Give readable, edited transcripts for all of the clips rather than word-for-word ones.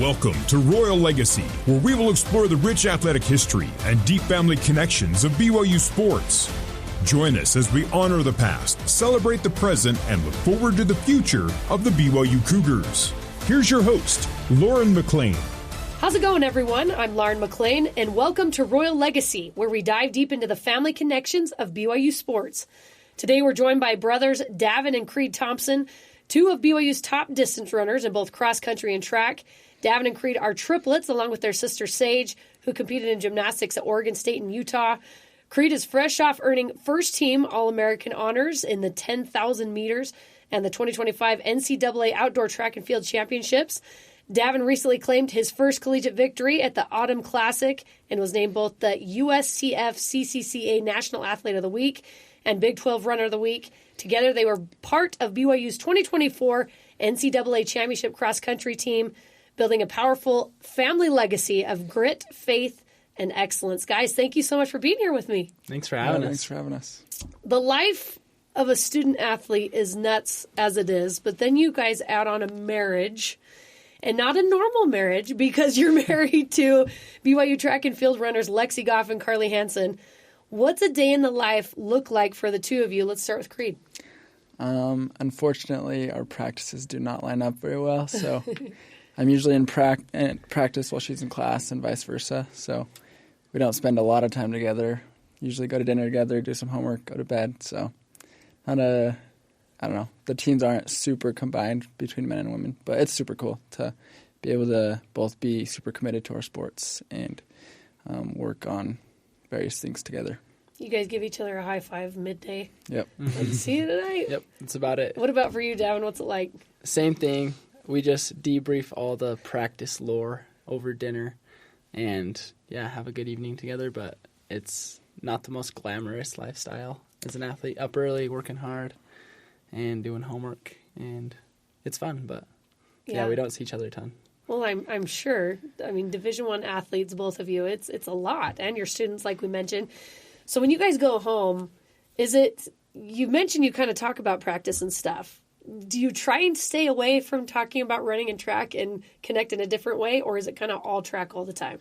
Welcome to Royal Legacy, where we will explore the rich athletic history and deep family connections of BYU sports. Join us as we honor the past, celebrate the present, and look forward to the future of the BYU Cougars. Here's your host, Lauren McLean. How's it going, everyone? I'm Lauren McLean, and welcome to Royal Legacy, where we dive deep into the family connections of BYU sports. Today, we're joined by brothers Davin and Creed Thompson, two of BYU's top distance runners in both cross country and track. Davin and Creed are triplets, along with their sister Sage, who competed in gymnastics at Oregon State and Utah. Creed is fresh off earning first-team All-American honors in the 10,000 meters and the 2025 NCAA Outdoor Track and Field Championships. Davin recently claimed his first collegiate victory at the Autumn Classic and was named both the USTFCCCA National Athlete of the Week and Big 12 Runner of the Week. Together, they were part of BYU's 2024 NCAA Championship cross-country team, building a powerful family legacy of grit, faith, and excellence. Guys, thank you so much for being here with me. Thanks for having us. Thanks for having us. The life of a student athlete is nuts as it is, but then you guys add on a marriage, and not a normal marriage because you're married to BYU track and field runners Lexi Goff and Carly Hansen. What's a day in the life look like for the two of you? Let's start with Creed. Unfortunately, our practices do not line up very well, so I'm usually in practice while she's in class and vice versa, so we don't spend a lot of time together. Usually go to dinner together, do some homework, go to bed, so I don't know. The teams aren't super combined between men and women, but it's super cool to be able to both be super committed to our sports and work on various things together. You guys give each other a high five midday. Yep. Like, see you tonight. Yep, that's about it. What about for you, Davin? What's it like? Same thing. We just debrief all the practice lore over dinner and, yeah, have a good evening together, but it's not the most glamorous lifestyle as an athlete. Up early, working hard, and doing homework, and it's fun, but, yeah, we don't see each other a ton. Well, I'm sure. I mean, Division I athletes, both of you, it's a lot, and your students, like we mentioned. So when you guys go home, you mentioned you kind of talk about practice and stuff. Do you try and stay away from talking about running and track and connect in a different way, or is it kind of all track all the time?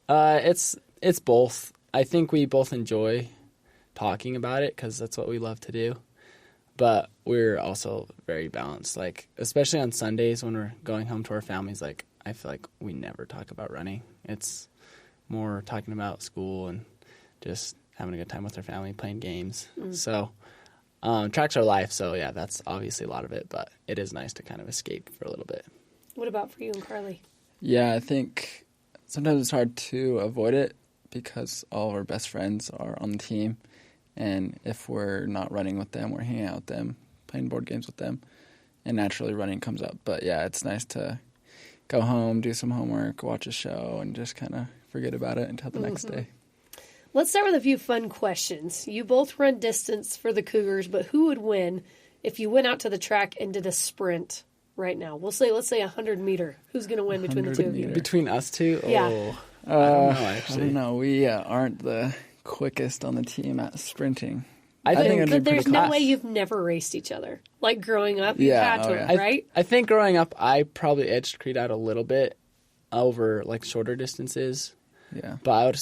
It's both. I think we both enjoy talking about it because that's what we love to do. But we're also very balanced. Like, especially on Sundays when we're going home to our families, like, I feel like we never talk about running. It's more talking about school and just having a good time with our family, playing games. So track's our life, so yeah, that's obviously a lot of it, but it is nice to kind of escape for a little bit. What about for you and Carly? Yeah, I think sometimes it's hard to avoid it because all of our best friends are on the team, and if we're not running with them, we're hanging out with them, playing board games with them, and naturally running comes up. But yeah, it's nice to go home, do some homework, watch a show, and just kind of forget about it until the next day. Let's start with a few fun questions. You both run distance for the Cougars, but who would win if you went out to the track and did a sprint right now? Let's say 100-meter. Who's going to win between the two of you? Between us two? Yeah. I don't know, actually. I don't know. We aren't the quickest on the team at sprinting. I think but there's no way you've never raced each other. Like growing up, you had to, right? I think growing up, I probably edged Creed out a little bit over like shorter distances. Yeah. But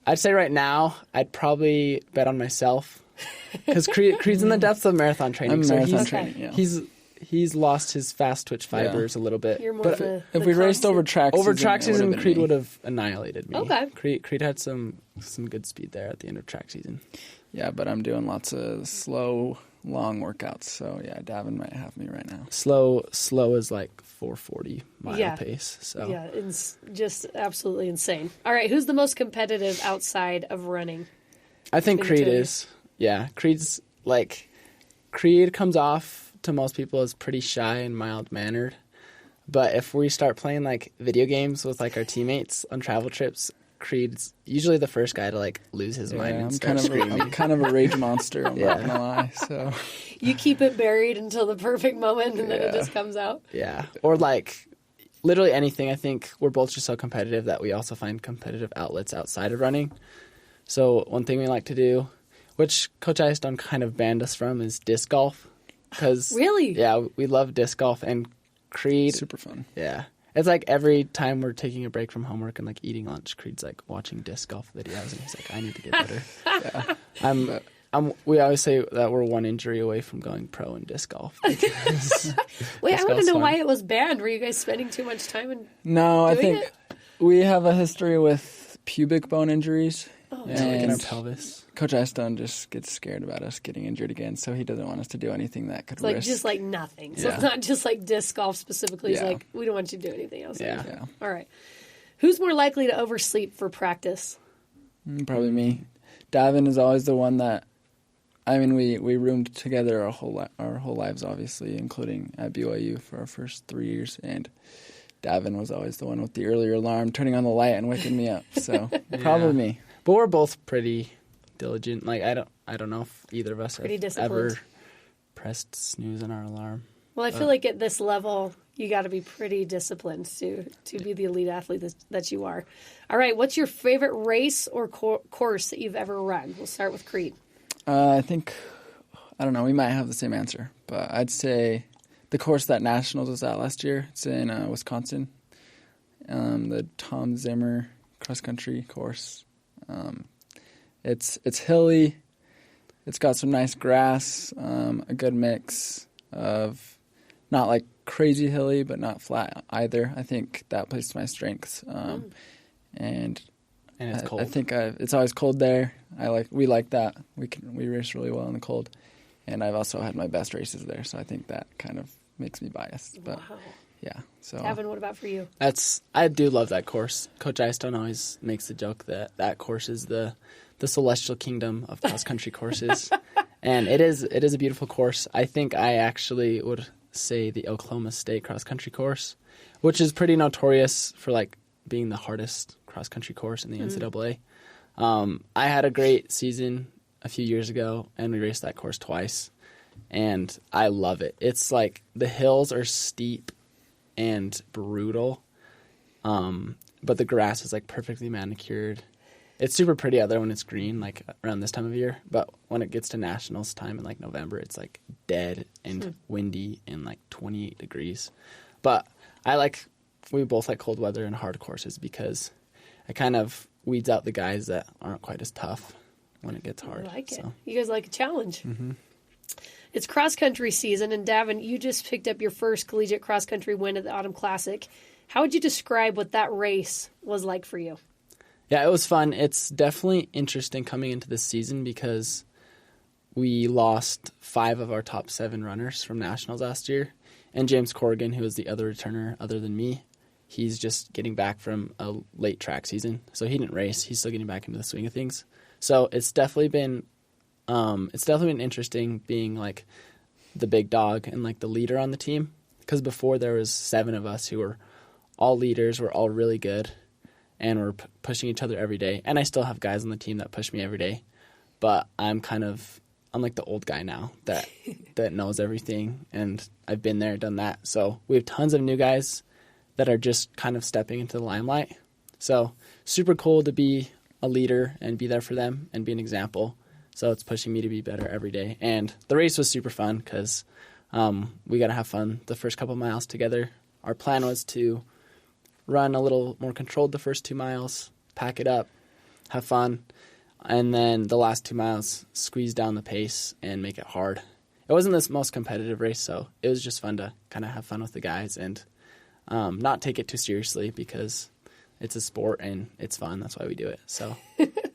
I'd say right now, I'd probably bet on myself because Creed's in the depths of marathon training. He's lost his fast twitch fibers a little bit. You're more but if we raced over track season, Creed would have annihilated me. Okay. Creed had some good speed there at the end of track season. Yeah, but I'm doing lots of slow, long workouts. So yeah, Davin might have me right now. Slow is like 440 mile pace. So yeah, it's just absolutely insane. All right, who's the most competitive outside of running? I think Creed is. Yeah, Creed comes off to most people as pretty shy and mild-mannered. But if we start playing like video games with like our teammates on travel trips, Creed's usually the first guy to like lose his mind and start screaming. I'm kind of a rage monster, I'm not gonna lie. So you keep it buried until the perfect moment and then it just comes out. Yeah. Or like literally anything. I think we're both just so competitive that we also find competitive outlets outside of running. So one thing we like to do, which Coach Eystone kind of banned us from, is disc golf. Really? Yeah, we love disc golf, and Creed. Super fun. Yeah. It's like every time we're taking a break from homework and like eating lunch, Creed's like watching disc golf videos and he's like, I need to get better. We always say that we're one injury away from going pro in disc golf. Wait, I want to know why it was banned. Were you guys spending too much time No, I think it? we have a history with pubic bone injuries. Oh, Yeah, like in our pelvis. Coach Istone just gets scared about us getting injured again, so he doesn't want us to do anything that could it's like risk. just like nothing. So Yeah. it's not just like disc golf specifically. It's Yeah. like, we don't want you to do anything else. Yeah. Yeah. All right. Who's more likely to oversleep for practice? Probably me. Davin is always the one that, I mean, we roomed together our whole lives, obviously, including at BYU for our first 3 years, and Davin was always the one with the earlier alarm, turning on the light and waking me up. So probably me. But we're both pretty diligent. Like I don't know if either of us Pretty have disciplined. ever pressed snooze on our alarm. Well, I feel like at this level, you got to be pretty disciplined to be the elite athlete that you are. All right. What's your favorite race or course that you've ever run? We'll start with Creed. I don't know, we might have the same answer, but I'd say the course that Nationals was at last year, it's in Wisconsin, the Tom Zimmer cross-country course. It's hilly, it's got some nice grass, a good mix of not like crazy hilly, but not flat either. I think that plays to my strengths. And it's cold. I think it's always cold there. We like that. We race really well in the cold, and I've also had my best races there. So I think that kind of makes me biased. But Wow. yeah. So Davin, what about for you? I do love that course. Coach Istone always makes the joke that course is the celestial kingdom of cross country courses, and it is a beautiful course. I think I actually would say the Oklahoma State cross country course, which is pretty notorious for like being the hardest cross country course in the NCAA. I had a great season a few years ago, and we raced that course twice, and I love it. It's like the hills are steep and brutal, but the grass is like perfectly manicured. It's super pretty out there when it's green, like around this time of year, but when it gets to Nationals time in like November, it's like dead and windy and like 28 degrees. But we both like cold weather and hard courses because it kind of weeds out the guys that aren't quite as tough when it gets hard. I like it. So. You guys like a challenge. Mm-hmm. It's cross-country season, and Davin, you just picked up your first collegiate cross-country win at the Autumn Classic. How would you describe what that race was like for you? Yeah, it was fun. It's definitely interesting coming into this season because we lost 5 of our top 7 runners from Nationals last year. And James Corrigan, who is the other returner other than me, he's just getting back from a late track season. So he didn't race. He's still getting back into the swing of things. So it's definitely been interesting being like the big dog and like the leader on the team. Because before there was 7 of us who were all leaders, we're all really good, and we're pushing each other every day. And I still have guys on the team that push me every day. But I'm like the old guy now that knows everything, and I've been there, done that. So we have tons of new guys that are just kind of stepping into the limelight. So super cool to be a leader and be there for them and be an example. So it's pushing me to be better every day. And the race was super fun because we got to have fun the first couple miles together. Our plan was to run a little more controlled the first 2 miles, pack it up, have fun, and then the last 2 miles squeeze down the pace and make it hard. It wasn't the most competitive race, so it was just fun to kind of have fun with the guys and not take it too seriously because it's a sport and it's fun. That's why we do it. So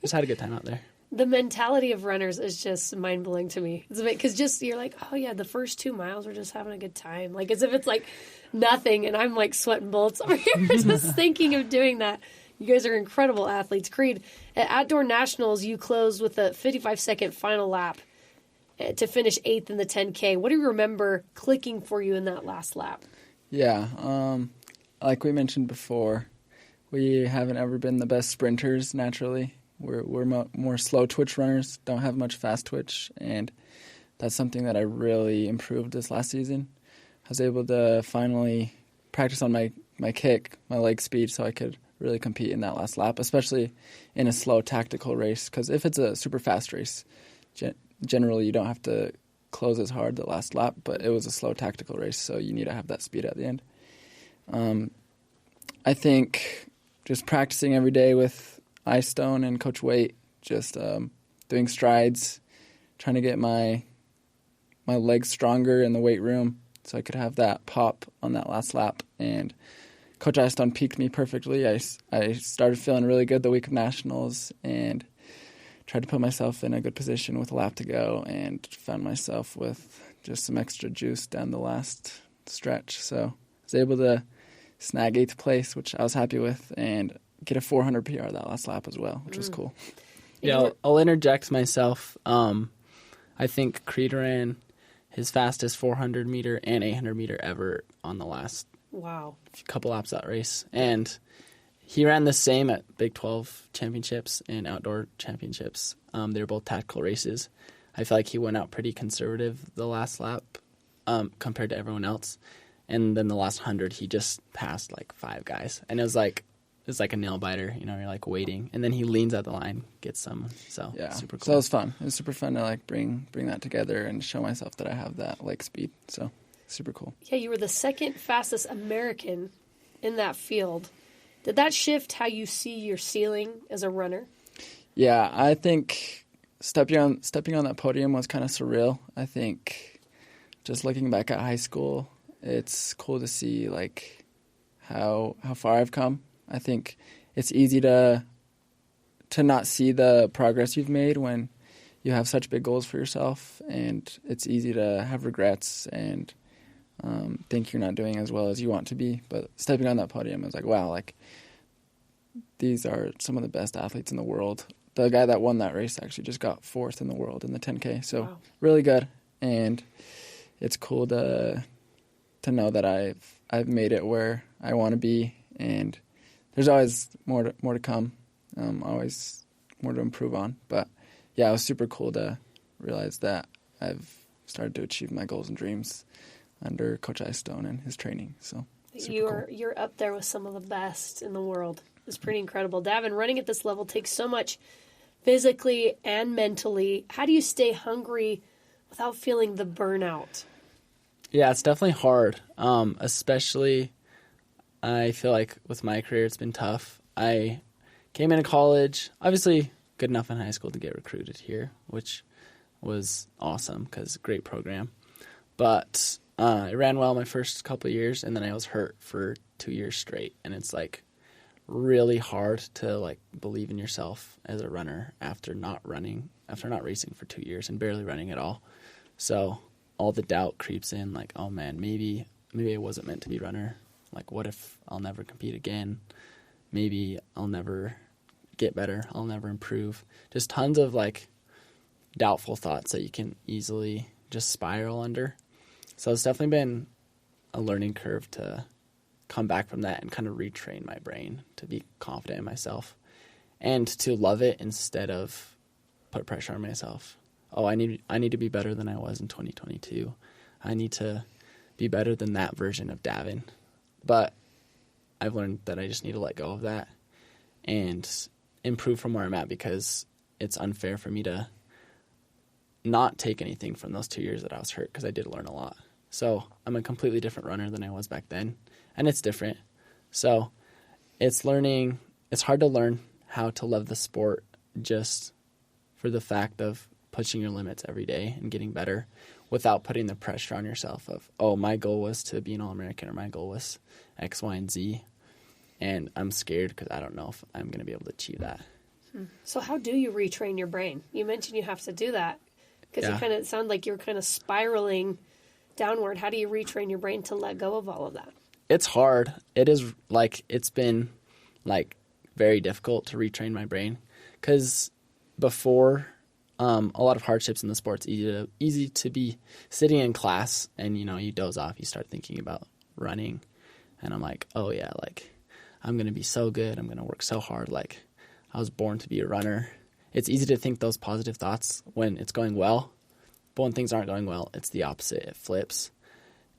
just had a good time out there. The mentality of runners is just mind-blowing to me. Because just you're like, oh, yeah, the first 2 miles we're just having a good time. Like as if it's like nothing, and I'm like sweating bullets over here just thinking of doing that. You guys are incredible athletes. Creed, at Outdoor Nationals, you closed with a 55-second final lap to finish 8th in the 10K. What do you remember clicking for you in that last lap? Yeah, like we mentioned before, we haven't ever been the best sprinters naturally. We're more slow twitch runners, don't have much fast twitch, and that's something that I really improved this last season. I was able to finally practice on my kick, my leg speed, so I could really compete in that last lap, especially in a slow tactical race, because if it's a super fast race, generally you don't have to close as hard the last lap, but it was a slow tactical race, so you need to have that speed at the end. I think just practicing every day with Ice Stone and Coach Waite, just doing strides, trying to get my legs stronger in the weight room so I could have that pop on that last lap. And Coach Ice Stone peaked me perfectly. I started feeling really good the week of nationals and tried to put myself in a good position with a lap to go, and found myself with just some extra juice down the last stretch. So I was able to snag 8th place, which I was happy with, and get a 400 PR that last lap as well, which was cool. Yeah, I'll interject myself. I think Creed ran his fastest 400-meter and 800-meter ever on the last couple laps of that race. And he ran the same at Big 12 championships and outdoor championships. They were both tactical races. I feel like he went out pretty conservative the last lap compared to everyone else. And then the last 100, he just passed like 5 guys. And it was like a nail biter, you know, you're like waiting. And then he leans at the line, gets some. So yeah, super cool. So it was fun. It was super fun to like bring that together and show myself that I have that leg speed. So super cool. Yeah, you were the second fastest American in that field. Did that shift how you see your ceiling as a runner? Yeah, I think stepping on that podium was kind of surreal. I think just looking back at high school, it's cool to see like how far I've come. I think it's easy to not see the progress you've made when you have such big goals for yourself, and it's easy to have regrets and think you're not doing as well as you want to be. But stepping on that podium, I was like, wow, like these are some of the best athletes in the world. The guy that won that race actually just got 4th in the world in the 10K. So really good, and it's cool to know that I've made it where I want to be, and there's always more to come, always more to improve on. But yeah, it was super cool to realize that I've started to achieve my goals and dreams under Coach Ice Stone and his training. So you're up there with some of the best in the world. It's pretty incredible. Davin, running at this level takes so much physically and mentally. How do you stay hungry without feeling the burnout? Yeah, it's definitely hard, especially I feel like with my career it's been tough. I came into college, obviously good enough in high school to get recruited here, which was awesome because great program. But I ran well my first couple of years, and then I was hurt for 2 years straight, and it's like really hard to like believe in yourself as a runner after not racing for 2 years and barely running at all. So all the doubt creeps in, like, oh man, maybe I wasn't meant to be a runner. Like, what if I'll never compete again? Maybe I'll never get better. I'll never improve. Just tons of like doubtful thoughts that you can easily just spiral under. So it's definitely been a learning curve to come back from that and kind of retrain my brain to be confident in myself and to love it instead of put pressure on myself. Oh, I need to be better than I was in 2022. I need to be better than that version of Davin. But I've learned that I just need to let go of that and improve from where I'm at, because it's unfair for me to not take anything from those 2 years that I was hurt, because I did learn a lot. So I'm a completely different runner than I was back then, and it's different. So it's hard to learn how to love the sport just for the fact of pushing your limits every day and getting better without putting the pressure on yourself of, oh, my goal was to be an All-American, or my goal was X, Y, and Z, and I'm scared because I don't know if I'm going to be able to achieve that. So how do you retrain your brain? You mentioned you have to do that because you kind of sound like you're kind of spiraling downward. How do you retrain your brain to let go of all of that? It's hard. It is like, it's been like very difficult to retrain my brain, because before a lot of hardships in the sport, it's easy to be sitting in class and, you doze off. You start thinking about running, and I'm like, oh yeah, like I'm going to be so good. I'm going to work so hard. Like I was born to be a runner. It's easy to think those positive thoughts when it's going well, but when things aren't going well, it's the opposite. It flips.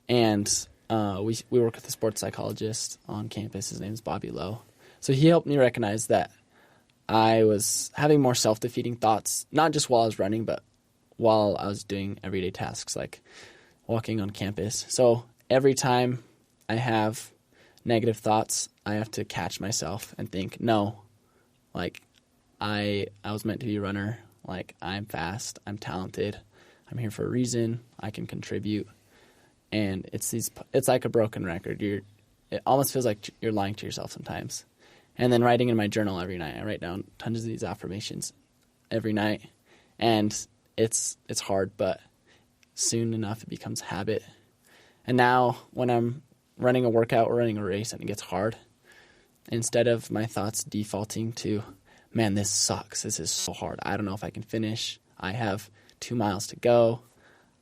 And we work with a sports psychologist on campus. His name is Bobby Lowe. So he helped me recognize that I was having more self-defeating thoughts, not just while I was running, but while I was doing everyday tasks like walking on campus. So every time I have negative thoughts, I have to catch myself and think, no, like I was meant to be a runner. Like I'm fast, I'm talented, I'm here for a reason, I can contribute. And it's like a broken record. It almost feels like you're lying to yourself sometimes. And then writing in my journal every night, I write down tons of these affirmations every night. And it's hard, but soon enough it becomes habit. And now when I'm running a workout or running a race and it gets hard, instead of my thoughts defaulting to, man, this sucks, this is so hard, I don't know if I can finish, I have 2 miles to go,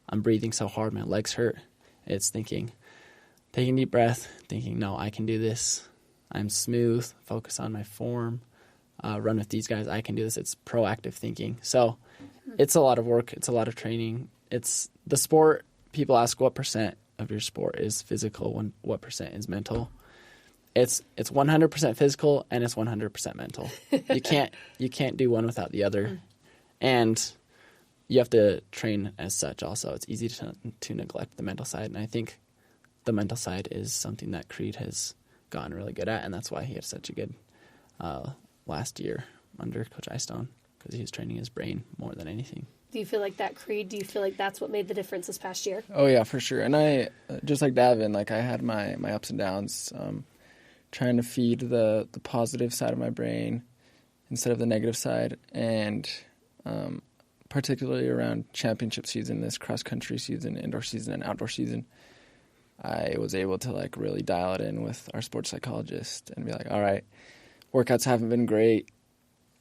I'm breathing so hard, my legs hurt, it's thinking, taking a deep breath, thinking, no, I can do this, I'm smooth, focus on my form, run with these guys, I can do this. It's proactive thinking. So it's a lot of work, it's a lot of training. It's the sport, people ask what percent of your sport is physical, what percent is mental. It's 100% physical and it's 100% mental. You can't do one without the other. And you have to train as such also. It's easy to neglect the mental side. And I think the mental side is something that Creed has gotten really good at. And that's why he had such a good last year under Coach Eystone, because he was training his brain more than anything. Do you feel like that, Creed? Do you feel like that's what made the difference this past year? Oh, yeah, for sure. And I, just like Davin, like I had my ups and downs, trying to feed the positive side of my brain instead of the negative side. And particularly around championship season, this cross-country season, indoor season, and outdoor season, I was able to like really dial it in with our sports psychologist and be like, all right, workouts haven't been great.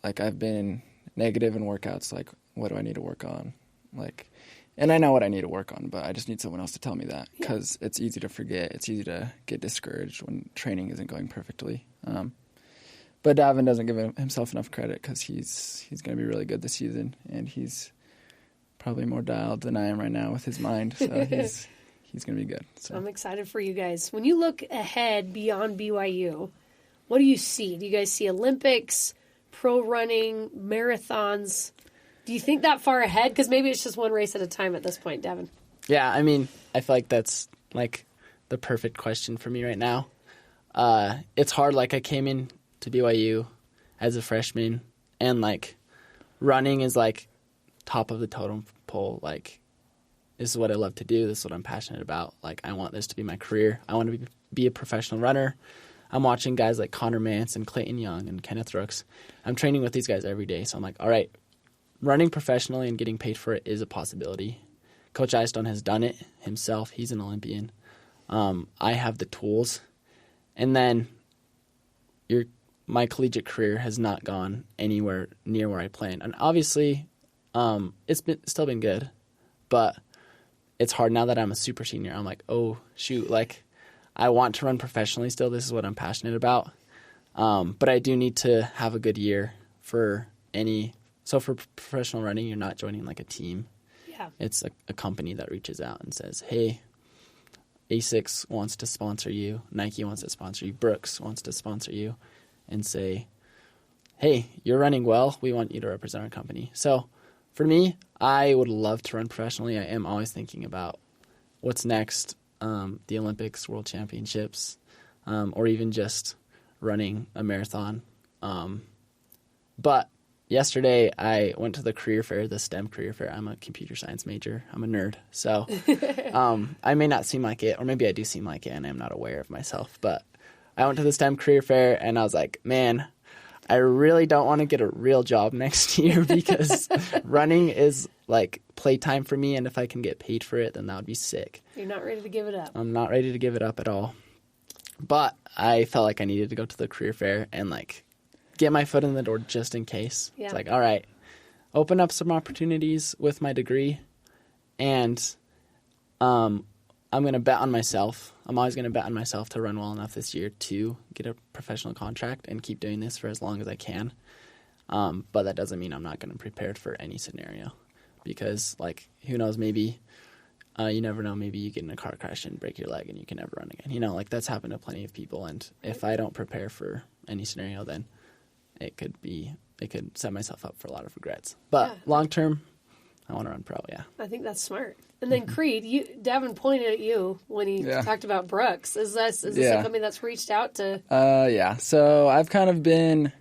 Like I've been negative in workouts. Like, what do I need to work on? Like, and I know what I need to work on, but I just need someone else to tell me that, because it's easy to forget. It's easy to get discouraged when training isn't going perfectly. But Davin doesn't give himself enough credit, because he's going to be really good this season, and he's probably more dialed than I am right now with his mind. So he's going to be good. So I'm excited for you guys. When you look ahead beyond BYU, what do you see? Do you guys see Olympics, pro running, marathons? Do you think that far ahead? Because maybe it's just one race at a time at this point, Davin. Yeah, I mean, I feel like that's like the perfect question for me right now. It's hard. Like I came in to BYU as a freshman, and like running is like top of the totem pole. Like this is what I love to do. This is what I'm passionate about. Like I want this to be my career. I want to be a professional runner. I'm watching guys like Connor Mance and Clayton Young and Kenneth Rooks. I'm training with these guys every day. So I'm like, all right, running professionally and getting paid for it is a possibility. Coach Eystone has done it himself. He's an Olympian. I have the tools. And then my collegiate career has not gone anywhere near where I planned. And obviously, it's still been good. But it's hard now that I'm a super senior. I'm like, oh, shoot, like I want to run professionally still. This is what I'm passionate about. But I do need to have a good year for any. So for professional running, you're not joining like a team. Yeah. It's a company that reaches out and says, hey, ASICS wants to sponsor you. Nike wants to sponsor you. Brooks wants to sponsor you, and say, hey, you're running well. We want you to represent our company. So for me, I would love to run professionally. I am always thinking about what's next, the Olympics, World Championships, or even just running a marathon. But yesterday, I went to the career fair, the STEM career fair. I'm a computer science major. I'm a nerd. So I may not seem like it, or maybe I do seem like it, and I'm not aware of myself. But I went to the STEM career fair, and I was like, man, I really don't want to get a real job next year, because running is like playtime for me, and if I can get paid for it, then that would be sick. You're not ready to give it up. I'm not ready to give it up at all. But I felt like I needed to go to the career fair and like get my foot in the door just in case. Yeah. It's like, all right, open up some opportunities with my degree, and I'm going to bet on myself. I'm always going to bet on myself to run well enough this year to get a professional contract and keep doing this for as long as I can. But that doesn't mean I'm not going to prepare for any scenario, because like, who knows, maybe you never know, maybe you get in a car crash and break your leg and you can never run again. You know, like that's happened to plenty of people. And if I don't prepare for any scenario, then it could set myself up for a lot of regrets. But long term, I want to run pro, yeah. I think that's smart. And then Creed, Davin pointed at you when he talked about Brooks. Is this somebody that's reached out to? Yeah. So I've kind of been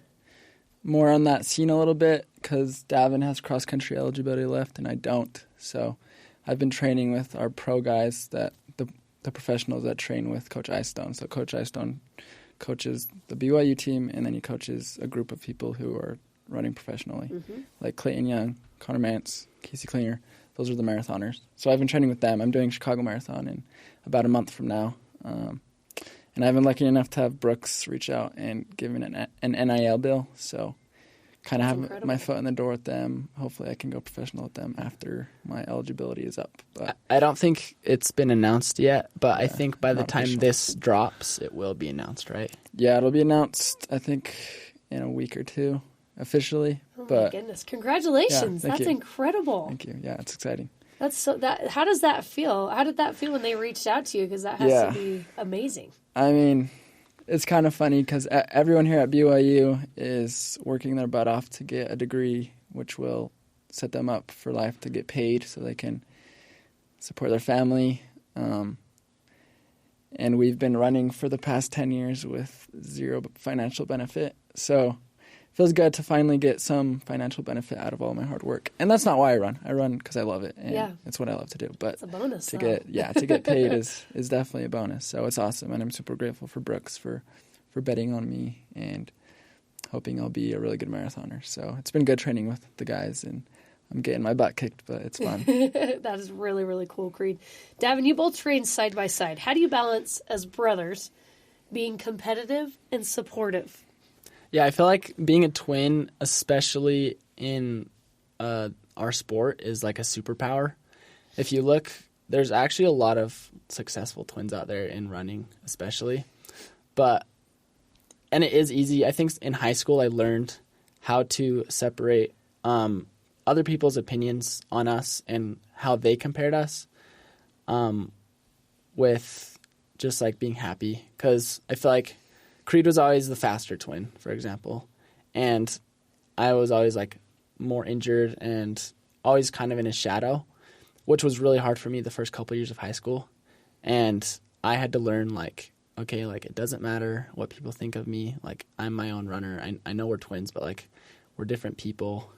more on that scene a little bit because Davin has cross-country eligibility left and I don't. So I've been training with our pro guys, that the professionals that train with Coach Eyestone. So Coach Eyestone coaches the BYU team, and then he coaches a group of people who are running professionally, like Clayton Young, Connor Mance, Casey Klinger. Those are the marathoners. So I've been training with them. I'm doing Chicago Marathon in about a month from now. And I've been lucky enough to have Brooks reach out and give me an NIL deal. So kind of have my foot in the door with them. Hopefully I can go professional with them after my eligibility is up. But I don't think it's been announced yet, but I think by the time this drops, it will be announced, right? Yeah, it'll be announced, I think, in a week or two officially. Oh, my goodness. Congratulations. Yeah, That's incredible. Thank you. Yeah, it's exciting. How does that feel? How did that feel when they reached out to you? Because that has to be amazing. I mean, it's kind of funny because everyone here at BYU is working their butt off to get a degree, which will set them up for life to get paid so they can support their family. And we've been running for the past 10 years with zero financial benefit. So it feels good to finally get some financial benefit out of all my hard work. And that's not why I run. I run because I love it, and it's what I love to do. But it's a bonus, to get paid is definitely a bonus. So it's awesome, and I'm super grateful for Brooks for betting on me and hoping I'll be a really good marathoner. So it's been good training with the guys, and I'm getting my butt kicked, but it's fun. That is really, really cool, Creed. Davin, you both train side by side. How do you balance, as brothers, being competitive and supportive? Yeah, I feel like being a twin, especially in our sport, is like a superpower. If you look, there's actually a lot of successful twins out there in running, especially. And it is easy. I think in high school I learned how to separate other people's opinions on us and how they compared us with just like being happy. Because I feel like Creed was always the faster twin, for example. And I was always like more injured and always kind of in his shadow, which was really hard for me the first couple of years of high school. And I had to learn like, okay, like it doesn't matter what people think of me. Like I'm my own runner. I know we're twins, but like we're different people.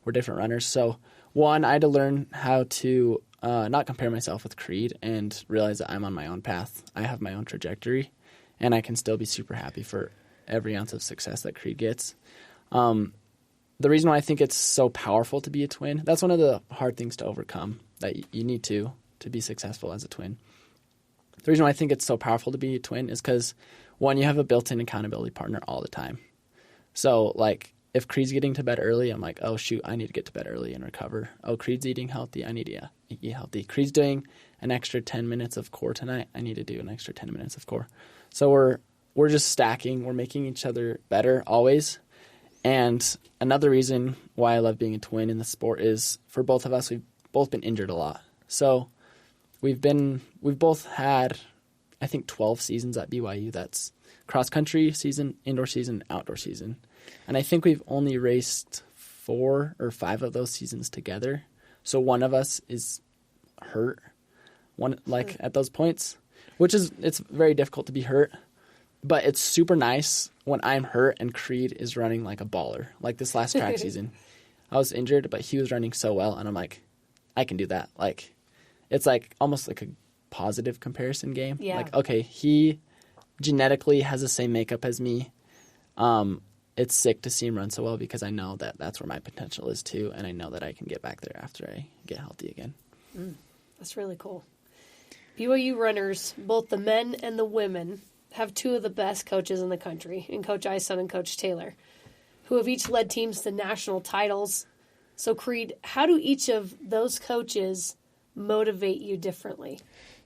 We're different runners. So one, I had to learn how to not compare myself with Creed and realize that I'm on my own path. I have my own trajectory. And I can still be super happy for every ounce of success that Creed gets. The reason why I think it's so powerful to be a twin, that's one of the hard things to overcome that you need to be successful as a twin. The reason why I think it's so powerful to be a twin is because, one, you have a built-in accountability partner all the time. So, like, if Creed's getting to bed early, I'm like, oh, shoot, I need to get to bed early and recover. Oh, Creed's eating healthy, I need to eat healthy. Creed's doing an extra 10 minutes of core tonight, I need to do an extra 10 minutes of core. So we're just stacking. We're making each other better always. And another reason why I love being a twin in the sport is for both of us, we've both been injured a lot. So we've both had, I think, 12 seasons at BYU. That's cross-country season, indoor season, outdoor season. And I think we've only raced 4 or 5 of those seasons together. So one of us is hurt at those points. It's very difficult to be hurt, but it's super nice when I'm hurt and Creed is running like a baller. Like this last track season, I was injured, but he was running so well, and I'm like, I can do that. Like, it's like almost like a positive comparison game. Yeah. Like, okay, he genetically has the same makeup as me. It's sick to see him run so well because I know that that's where my potential is too, and I know that I can get back there after I get healthy again. That's really cool. BYU runners, both the men and the women, have 2 of the best coaches in the country, in Coach Eyestone and Coach Taylor, who have each led teams to national titles. So, Creed, how do each of those coaches motivate you differently?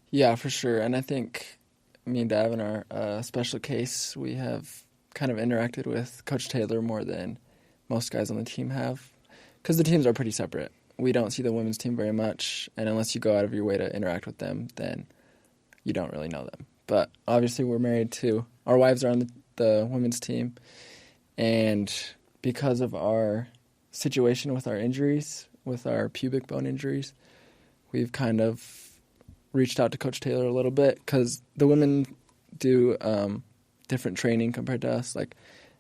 Yeah, for sure. And I think me and Davin are a special case. We have kind of interacted with Coach Taylor more than most guys on the team have, because the teams are pretty separate. We don't see the women's team very much, and unless you go out of your way to interact with them, then you don't really know them. But obviously we're married to, our wives are on the women's team, and because of our situation with our injuries, with our pubic bone injuries. We've kind of reached out to Coach Taylor a little bit because the women do different training compared to us. Like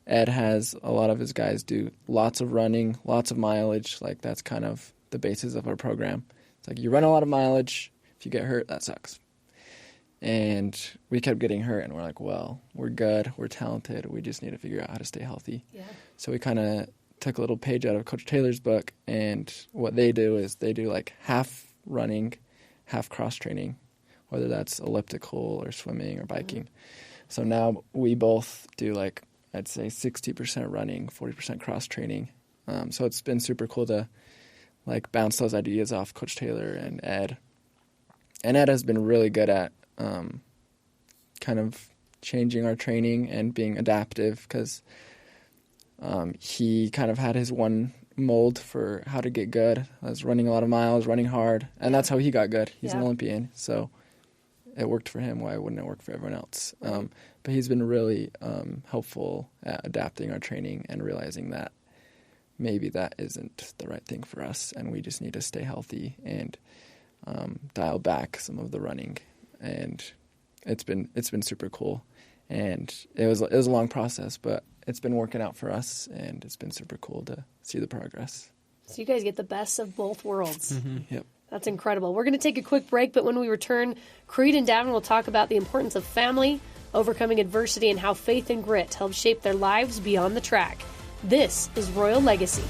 Ed has a lot of his guys do lots of running, lots of mileage. Like that's kind of the basis of our program. It's like you run a lot of mileage. If you get hurt, that sucks. And we kept getting hurt, and we're like, well, we're good, we're talented, we just need to figure out how to stay healthy. Yeah. So we kind of took a little page out of Coach Taylor's book, and what they do is they do like half running, half cross training, whether that's elliptical or swimming or biking. Mm-hmm. So now we both do like, I'd say 60% running, 40% cross training. So it's been super cool to like bounce those ideas off Coach Taylor and Ed. And Ed has been really good at kind of changing our training and being adaptive because he kind of had his one mold for how to get good. I was running a lot of miles, running hard, and that's how he got good. He's an Olympian, so it worked for him. Why wouldn't it work for everyone else? But he's been really helpful at adapting our training and realizing that maybe that isn't the right thing for us, and we just need to stay healthy and dial back some of the running. And it's been super cool, and it was a long process, but it's been working out for us, and it's been super cool to see the progress. So you guys get the best of both worlds. Mm-hmm. Yep. That's incredible. We're going to take a quick break, but when we return, Creed and Davin will talk about the importance of family, overcoming adversity, and how faith and grit help shape their lives beyond the track. This is Royal Legacy.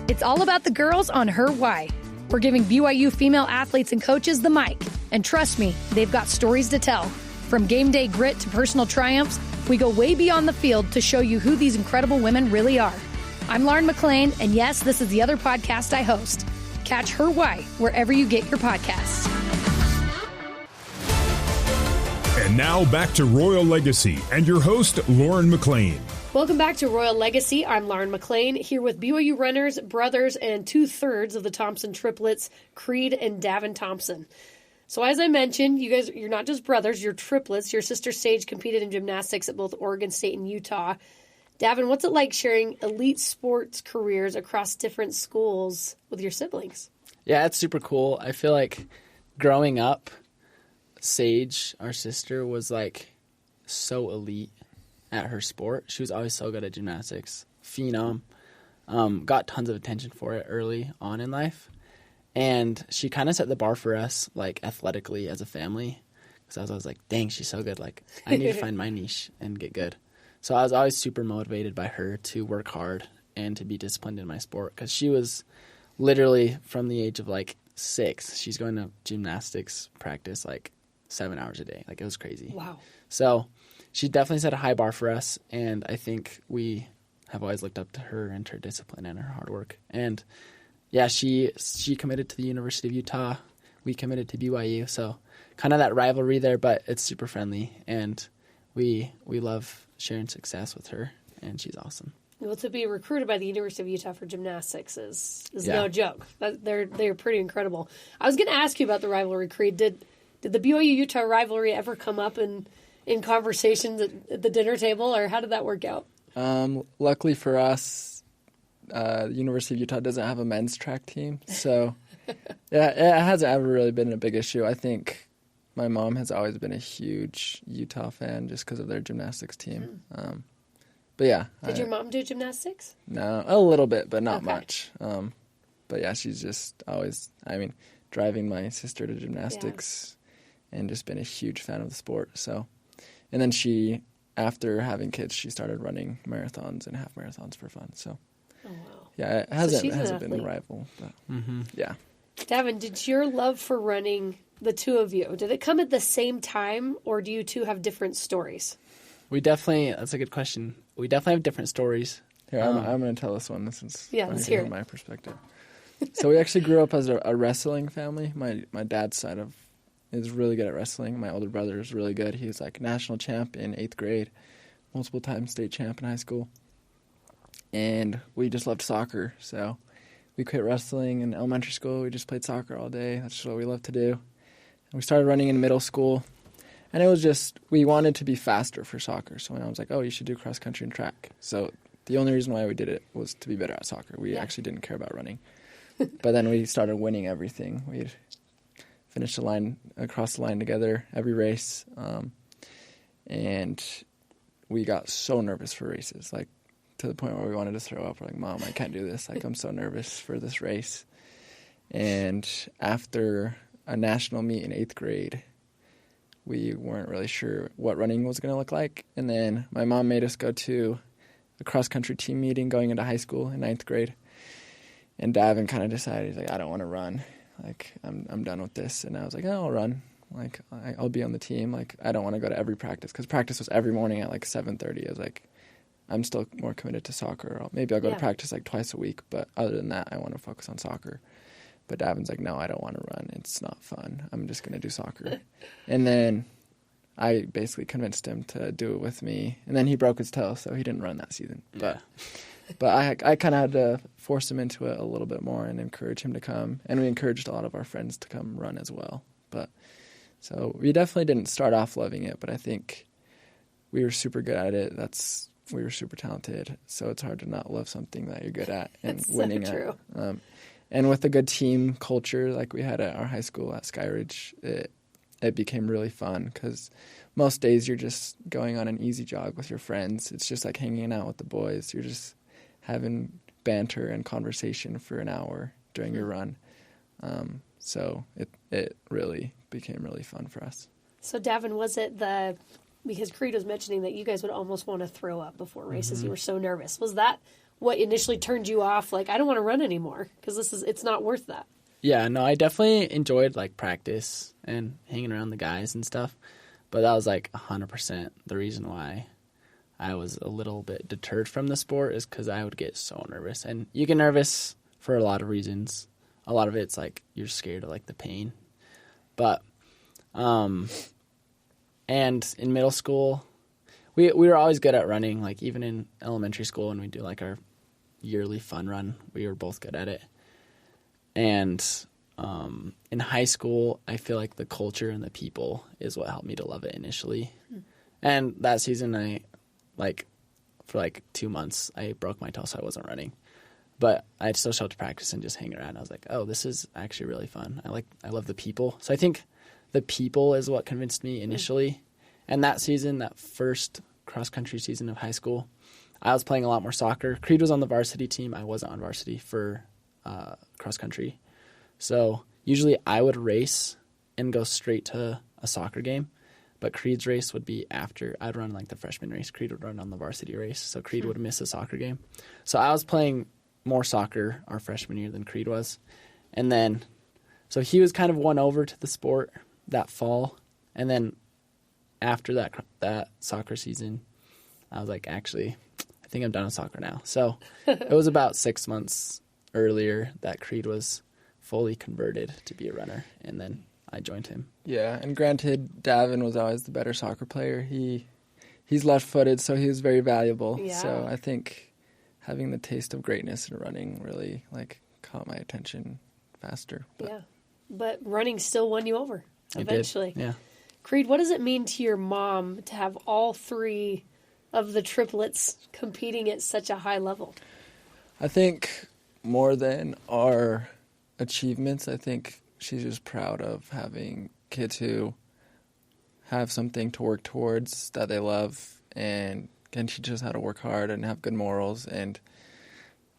It's all about the girls on Her Why. We're giving BYU female athletes and coaches the mic. And trust me, they've got stories to tell. From game day grit to personal triumphs, we go way beyond the field to show you who these incredible women really are. I'm Lauren McLean, and yes, this is the other podcast I host. Catch Her Why wherever you get your podcasts. And now back to Royal Legacy and your host, Lauren McLean. Welcome back to Royal Legacy. I'm Lauren McLean, here with BYU runners, brothers, and 2/3 of the Thompson triplets, Creed and Davin Thompson. So as I mentioned, you guys, you're not just brothers, you're triplets. Your sister Sage competed in gymnastics at both Oregon State and Utah. Davin, what's it like sharing elite sports careers across different schools with your siblings? Yeah, it's super cool. I feel like growing up, Sage, our sister, was like so elite at her sport. She was always so good at gymnastics. Phenom. Got tons of attention for it early on in life. And she kind of set the bar for us, like, athletically as a family. Because I was always like, dang, she's so good. Like, I need to find my niche and get good. So I was always super motivated by her to work hard and to be disciplined in my sport. Because she was literally from the age of, like, 6. She's going to gymnastics practice, like, 7 hours a day. Like, it was crazy. Wow. So she definitely set a high bar for us, and I think we have always looked up to her and her discipline and her hard work. And, yeah, she committed to the University of Utah. We committed to BYU, so kind of that rivalry there, but it's super friendly, and we love sharing success with her, and she's awesome. Well, to be recruited by the University of Utah for gymnastics is no joke. They're pretty incredible. I was going to ask you about the rivalry, Creed. Did the BYU-Utah rivalry ever come up in conversations at the dinner table, or how did that work out? Luckily for us, the University of Utah doesn't have a men's track team, so yeah, it hasn't ever really been a big issue. I think my mom has always been a huge Utah fan just because of their gymnastics team. But yeah. Did your mom do gymnastics? No, a little bit, but not much. But yeah, she's just always, driving my sister to gymnastics and just been a huge fan of the sport. So, and then she, after having kids, she started running marathons and half marathons for fun. So, oh, wow. Yeah, it hasn't been a rival. But yeah. Davin, did your love for running, the two of you, did it come at the same time, or do you two have different stories? That's a good question. We definitely have different stories. Here, I'm going to tell this one. Let's hear it. My perspective. So we actually grew up as a wrestling family. My dad's side is really good at wrestling. My older brother is really good. He was like national champ in 8th grade, multiple time state champ in high school. And we just loved soccer. So we quit wrestling in elementary school. We just played soccer all day. That's just what we loved to do. And we started running in middle school. And it was just, we wanted to be faster for soccer. So I was like, oh, you should do cross country and track. So the only reason why we did it was to be better at soccer. We actually didn't care about running. But then we started winning everything. We'd finish across the line together every race. And we got so nervous for races, like to the point where we wanted to throw up. We're like, Mom, I can't do this. Like, I'm so nervous for this race. And after a national meet in 8th grade, we weren't really sure what running was going to look like. And then my mom made us go to a cross-country team meeting going into high school in 9th grade. And Davin kind of decided, he's like, I don't want to run. Like, I'm done with this. And I was like, oh, I'll run. Like, I'll be on the team. Like, I don't want to go to every practice, because practice was every morning at like 7:30. I was like, I'm still more committed to soccer. Or maybe I'll go to practice like twice a week, but other than that, I want to focus on soccer. But Davin's like, no, I don't want to run. It's not fun. I'm just going to do soccer. And then I basically convinced him to do it with me. And then he broke his toe, so he didn't run that season. Yeah. But I kind of had to force him into it a little bit more and encourage him to come. And we encouraged a lot of our friends to come run as well. But so we definitely didn't start off loving it, but I think we were super good at it. We were super talented. So it's hard to not love something that you're good at and winning so at. And with a good team culture like we had at our high school at Skyridge, it became really fun, because most days you're just going on an easy jog with your friends. It's just like hanging out with the boys. You're just having banter and conversation for an hour during your run. So it really became really fun for us. So, Davin, was it because Creed was mentioning that you guys would almost want to throw up before races. You were so nervous. Was that what initially turned you off? Like, I don't want to run anymore because it's not worth that. Yeah, no, I definitely enjoyed like practice and hanging around the guys and stuff. But that was like 100% the reason why I was a little bit deterred from the sport, is because I would get so nervous. And you get nervous for a lot of reasons. A lot of it's like you're scared of like the pain. But, and in middle school, we were always good at running. Like even in elementary school, when we do like our yearly fun run, we were both good at it. And in high school, I feel like the culture and the people is what helped me to love it initially. And that season, for like 2 months, I broke my toe, so I wasn't running. But I'd still show up to practice and just hang around. I was like, oh, this is actually really fun. I love the people. So I think the people is what convinced me initially. And that season, that first cross-country season of high school, I was playing a lot more soccer. Creed was on the varsity team. I wasn't on varsity for cross-country. So usually I would race and go straight to a soccer game. But Creed's race would be after. I'd run like the freshman race. Creed would run on the varsity race. So Creed would miss a soccer game. So I was playing more soccer our freshman year than Creed was. And then, so he was kind of won over to the sport that fall. And then after that soccer season, I was like, actually, I think I'm done with soccer now. So it was about 6 months earlier that Creed was fully converted to be a runner. And then I joined him. Yeah, and granted, Davin was always the better soccer player. He's left-footed, so he was very valuable. Yeah. So I think having the taste of greatness in running really caught my attention faster. But running still won you over eventually. It did. Yeah. Creed, what does it mean to your mom to have all three of the triplets competing at such a high level? I think more than our achievements, I think she's just proud of having kids who have something to work towards that they love and can teach us how to work hard and have good morals and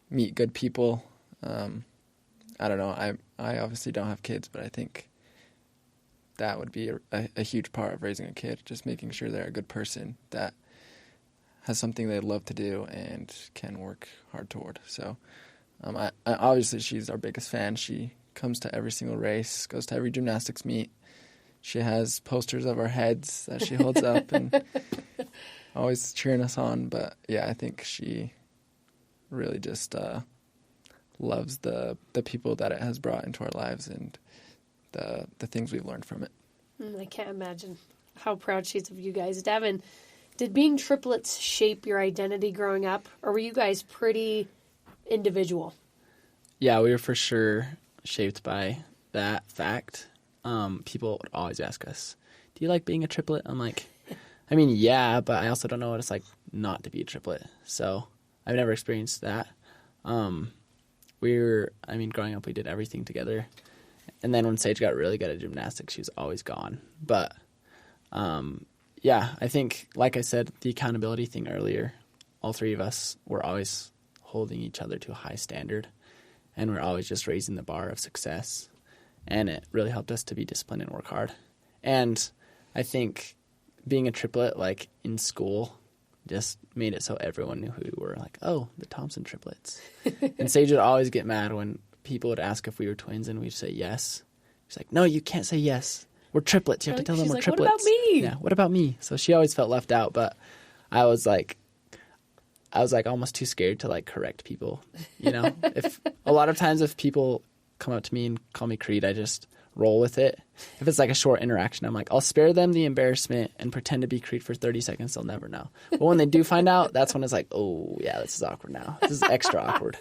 meet good people. I don't know. I obviously don't have kids, but I think that would be a huge part of raising a kid, just making sure they're a good person that has something they'd love to do and can work hard toward. So I obviously she's our biggest fan. She comes to every single race, goes to every gymnastics meet. She has posters of our heads that she holds up and always cheering us on. But yeah, I think she really just loves the people that it has brought into our lives and the things we've learned from it. I can't imagine how proud she's of you guys. Davin, did being triplets shape your identity growing up, or were you guys pretty individual? Yeah, we were for sure shaped by that fact. People would always ask us, do you like being a triplet? I'm like, I mean, yeah, but I also don't know what it's like not to be a triplet. So I've never experienced that. Growing up, we did everything together. And then when Sage got really good at gymnastics, she was always gone. But, I think, like I said, the accountability thing earlier, all three of us were always holding each other to a high standard. And we're always just raising the bar of success. And it really helped us to be disciplined and work hard. And I think being a triplet, like, in school just made it so everyone knew who we were. Like, oh, the Thompson triplets. And Sage would always get mad when people would ask if we were twins and we'd say yes. She's like, no, you can't say yes. We're triplets. You have to tell them we're triplets. What about me? Yeah, what about me? So she always felt left out, but I was like almost too scared to like correct people, you know? If a lot of times if people come up to me and call me Creed, I just roll with it. If it's like a short interaction, I'm like, I'll spare them the embarrassment and pretend to be Creed for 30 seconds. They'll never know. But when they do find out, that's when it's like, oh yeah, this is awkward now. This is extra awkward.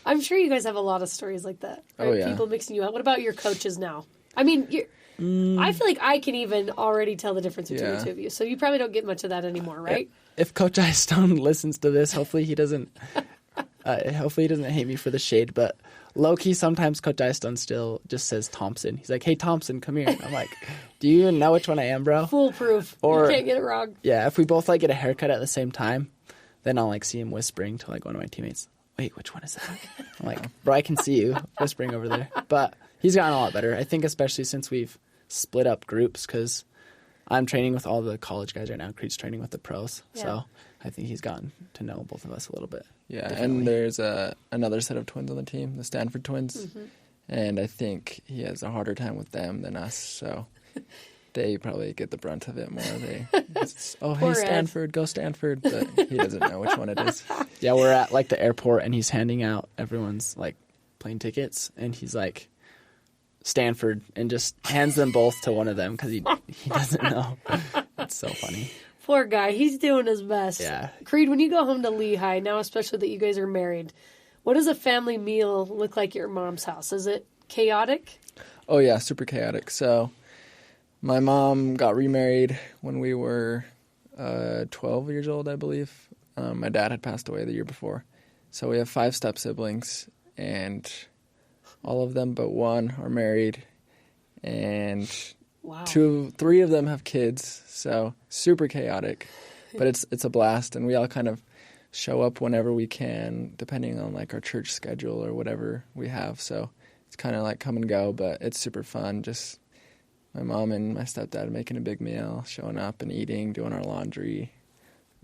I'm sure you guys have a lot of stories like that. Right? Oh, yeah. People mixing you out. What about your coaches now? I mean, I feel like I can even already tell the difference between the two of you. So you probably don't get much of that anymore, right? If Coach Eyestone listens to this, hopefully he doesn't hate me for the shade. But low-key, sometimes Coach Eyestone still just says Thompson. He's like, hey, Thompson, come here. I'm like, do you even know which one I am, bro? Foolproof. Or, you can't get it wrong. Yeah, if we both like get a haircut at the same time, then I'll like see him whispering to like one of my teammates. Wait, which one is that? I'm like, bro, I can see you whispering over there. But he's gotten a lot better. I think especially since we've split up groups because I'm training with all the college guys right now. Creed's training with the pros. Yeah. So I think he's gotten to know both of us a little bit. Yeah, and there's another set of twins on the team, the Stanford twins. Mm-hmm. And I think he has a harder time with them than us. So they probably get the brunt of it more. Hey, Stanford, go Stanford. But he doesn't know which one it is. Yeah, we're at like the airport and he's handing out everyone's like plane tickets. And he's like, Stanford, and just hands them both to one of them because he doesn't know. It's so funny. Poor guy. He's doing his best. Yeah. Creed, when you go home to Lehigh, now especially that you guys are married, what does a family meal look like at your mom's house? Is it chaotic? Oh, yeah, super chaotic. So my mom got remarried when we were 12 years old, I believe. My dad had passed away the year before. So we have 5 step-siblings, and all of them but one are married, and 3 of them have kids, so super chaotic. But it's a blast, and we all kind of show up whenever we can, depending on like our church schedule or whatever we have. So it's kind of like come and go, but it's super fun. Just my mom and my stepdad making a big meal, showing up and eating, doing our laundry.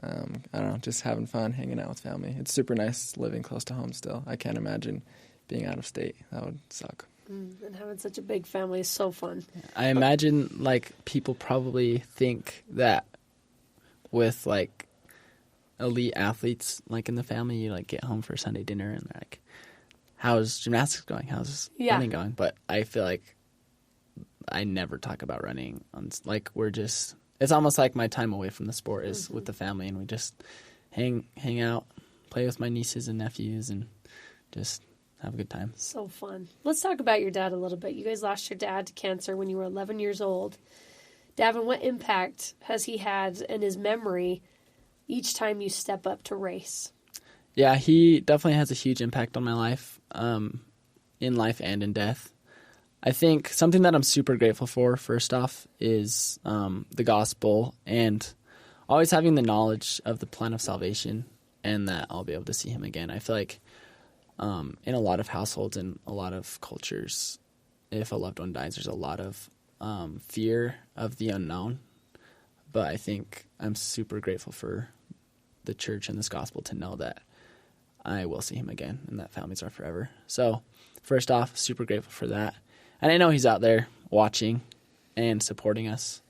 I don't know, just having fun, hanging out with family. It's super nice living close to home still. I can't imagine being out of state. That would suck. And having such a big family is so fun. I imagine like people probably think that with like elite athletes like in the family, you like get home for Sunday dinner and they're like, how's gymnastics going? How's running going? But I feel like I never talk about running. Like it's almost like my time away from the sport is with the family, and we just hang out, play with my nieces and nephews, and just have a good time. So fun. Let's talk about your dad a little bit. You guys lost your dad to cancer when you were 11 years old. Davin, what impact has he had in his memory each time you step up to race? Yeah, he definitely has a huge impact on my life, in life and in death. I think something that I'm super grateful for, first off, is the gospel and always having the knowledge of the plan of salvation and that I'll be able to see him again. I feel like in a lot of households and a lot of cultures, if a loved one dies, there's a lot of fear of the unknown. But I think I'm super grateful for the church and this gospel to know that I will see him again and that families are forever. So first off, super grateful for that. And I know he's out there watching and supporting us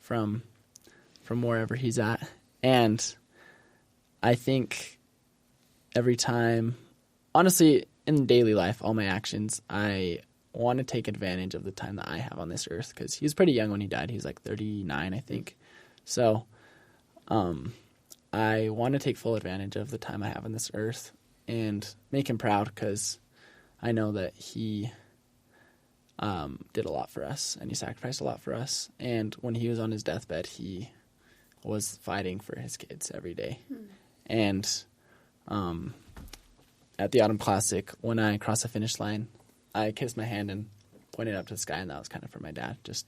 from wherever he's at. And I think every time, honestly, in daily life, all my actions, I want to take advantage of the time that I have on this earth, because he was pretty young when he died. He was like 39, I think. So I want to take full advantage of the time I have on this earth and make him proud, because I know that he did a lot for us and he sacrificed a lot for us. And when he was on his deathbed, he was fighting for his kids every day. And at the Autumn Classic, when I crossed the finish line, I kissed my hand and pointed up to the sky, and that was kind of for my dad, just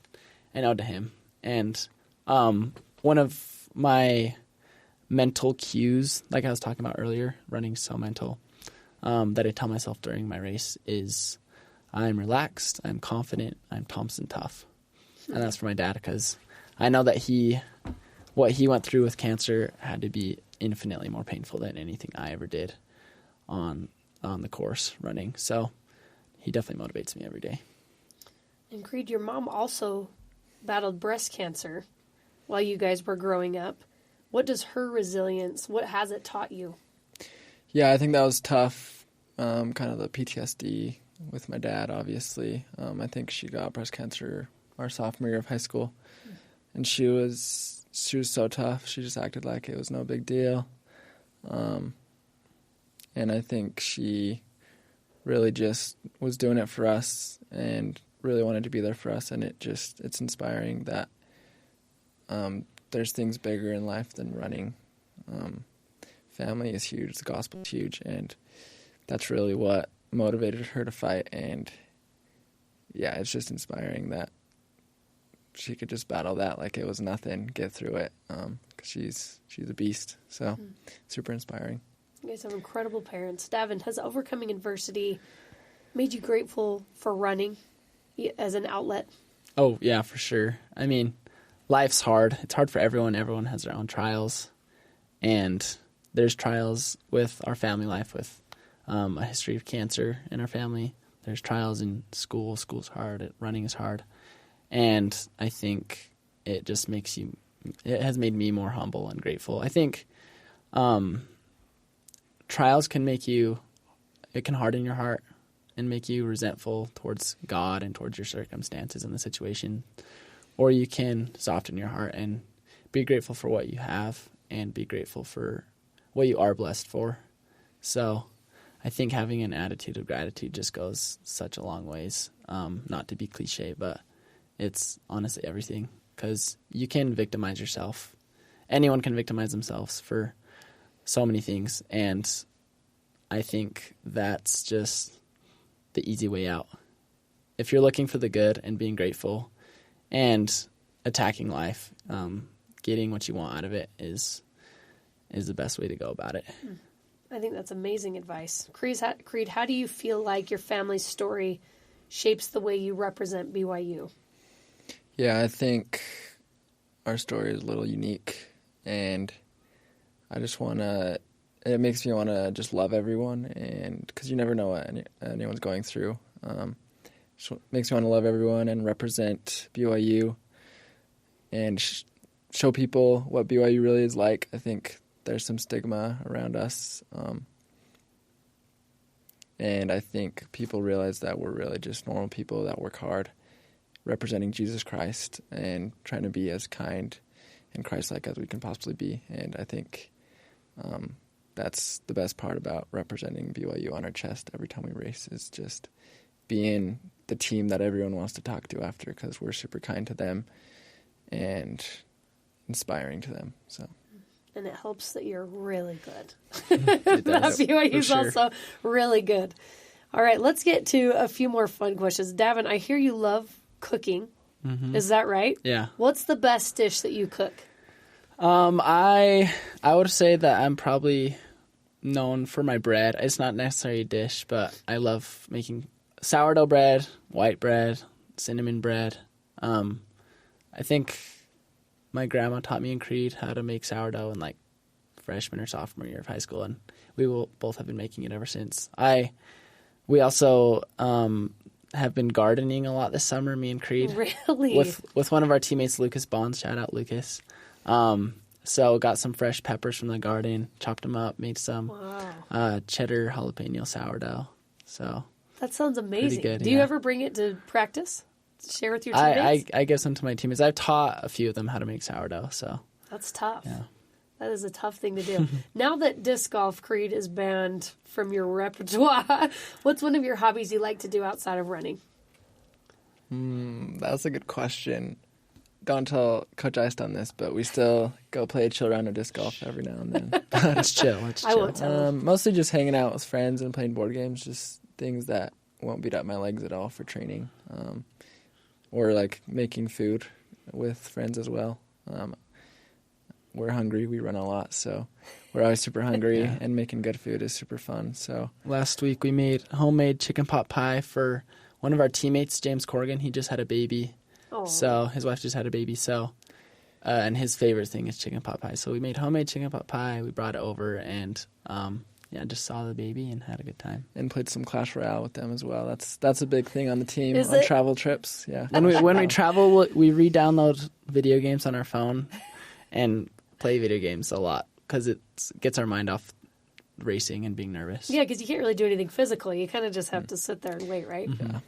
an ode to him. And one of my mental cues, like I was talking about earlier, running so mental, that I tell myself during my race is I'm relaxed, I'm confident, I'm Thompson tough. And that's for my dad, because I know that what he went through with cancer had to be infinitely more painful than anything I ever did on the course running. So he definitely motivates me every day. And Creed, your mom also battled breast cancer while you guys were growing up. What does her resilience, what has it taught you? Yeah, I think that was tough. Kind of the PTSD with my dad, obviously. I think she got breast cancer our sophomore year of high school. And she was so tough. She just acted like it was no big deal. And I think she really just was doing it for us and really wanted to be there for us. And it's inspiring that there's things bigger in life than running. Family is huge. The gospel is huge. And that's really what motivated her to fight. And yeah, it's just inspiring that she could just battle that like it was nothing, get through it, because she's a beast. So super inspiring. You guys have incredible parents. Davin, has overcoming adversity made you grateful for running as an outlet? Oh, yeah, for sure. I mean, life's hard. It's hard for everyone. Everyone has their own trials. And there's trials with our family life, with a history of cancer in our family. There's trials in school. School's hard. Running is hard. And I think it just it has made me more humble and grateful. I think trials can it can harden your heart and make you resentful towards God and towards your circumstances and the situation. Or you can soften your heart and be grateful for what you have and be grateful for what you are blessed for. So I think having an attitude of gratitude just goes such a long ways. Not to be cliche, but it's honestly everything, because you can victimize yourself. Anyone can victimize themselves for so many things, and I think that's just the easy way out. If you're looking for the good and being grateful and attacking life, getting what you want out of it is the best way to go about it. I think that's amazing advice. Creed, how do you feel like your family's story shapes the way you represent BYU? Yeah, I think our story is a little unique, and I just it makes me want to just love everyone, and because you never know what anyone's going through. So makes me want to love everyone and represent BYU and show people what BYU really is like. I think there's some stigma around us, and I think people realize that we're really just normal people that work hard, representing Jesus Christ and trying to be as kind and Christ-like as we can possibly be. And I think that's the best part about representing BYU on our chest every time we race, is just being the team that everyone wants to talk to after, because we're super kind to them and inspiring to them. So. And it helps that you're really good. It does, that BYU is sure. also really good. All right, let's get to a few more fun questions. Davin, I hear you love cooking. Mm-hmm. Is that right? Yeah. What's the best dish that you cook? I would say that I'm probably known for my bread. It's not necessarily a dish, but I love making sourdough bread, white bread, cinnamon bread. I think my grandma taught me and Creed how to make sourdough in like freshman or sophomore year of high school, and we will both have been making it ever since. We also have been gardening a lot this summer, me and Creed. Really? With one of our teammates, Lucas Bonds. Shout out, Lucas. So got some fresh peppers from the garden, chopped them up, made some cheddar jalapeno sourdough. So that sounds amazing. Good, Do you ever bring it to practice? Share with your teammates? I give some to my teammates. I've taught a few of them how to make sourdough. So that's tough. Yeah. That is a tough thing to do. Now that disc golf, Creed, is banned from your repertoire, what's one of your hobbies you like to do outside of running? That's a good question. don't tell Coach Iced on this, but we still go play a chill round of disc golf every now and then. Let's chill. I won't tell him. Mostly just hanging out with friends and playing board games, just things that won't beat up my legs at all for training. Or like making food with friends as well. We're hungry. We run a lot, so we're always super hungry, and making good food is super fun. So last week we made homemade chicken pot pie for one of our teammates, James Corrigan. He just had a baby. Aww. So his wife just had a baby. So and his favorite thing is chicken pot pie. So we made homemade chicken pot pie. We brought it over and just saw the baby and had a good time. And played some Clash Royale with them as well. That's a big thing on the team Is on it? Travel trips. Yeah. When we travel, we re-download video games on our phone and play video games a lot because it gets our mind off racing and being nervous. Yeah, because you can't really do anything physically. You kind of just have to sit there and wait, right? Yeah.